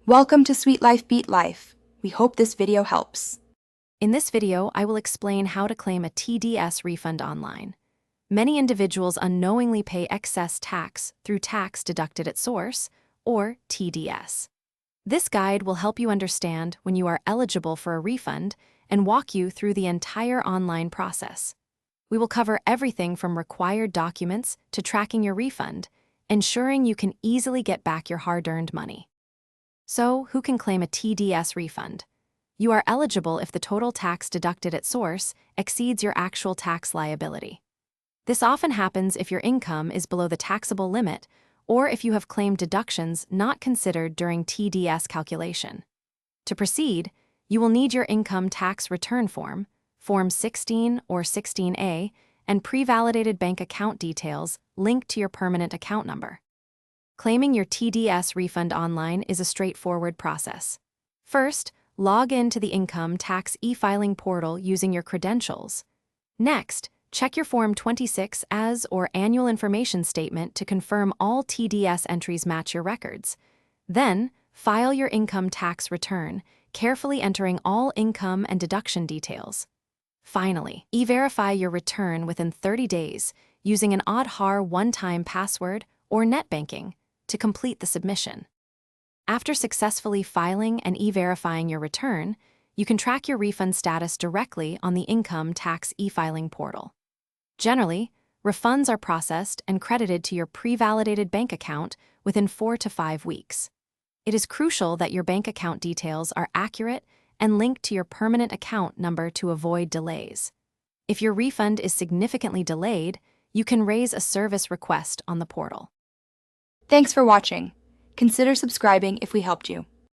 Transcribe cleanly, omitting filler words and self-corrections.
Welcome to Sweet Life Beat Life. We hope this video helps. In this video, I will explain how to claim a TDS refund online. Many individuals unknowingly pay excess tax through tax deducted at source, or TDS. This guide will help you understand when you are eligible for a refund and walk you through the entire online process. We will cover everything from required documents to tracking your refund, ensuring you can easily get back your hard-earned money. So, who can claim a TDS refund? You are eligible if the total tax deducted at source exceeds your actual tax liability. This often happens if your income is below the taxable limit or if you have claimed deductions not considered during TDS calculation. To proceed, you will need your income tax return form, Form 16 or 16A, and pre-validated bank account details linked to your permanent account number. Claiming your TDS refund online is a straightforward process. First, log in to the income tax e-filing portal using your credentials. Next, check your Form 26 as or annual information statement to confirm all TDS entries match your records. Then, file your income tax return, carefully entering all income and deduction details. Finally, e-verify your return within 30 days using an Aadhaar one-time password or net banking to complete the submission. After successfully filing and e-verifying your return, you can track your refund status directly on the income tax e-filing portal. Generally, refunds are processed and credited to your pre-validated bank account within 4 to 5 weeks. It is crucial that your bank account details are accurate and linked to your permanent account number to avoid delays. If your refund is significantly delayed, you can raise a service request on the portal. Thanks for watching. Consider subscribing if we helped you.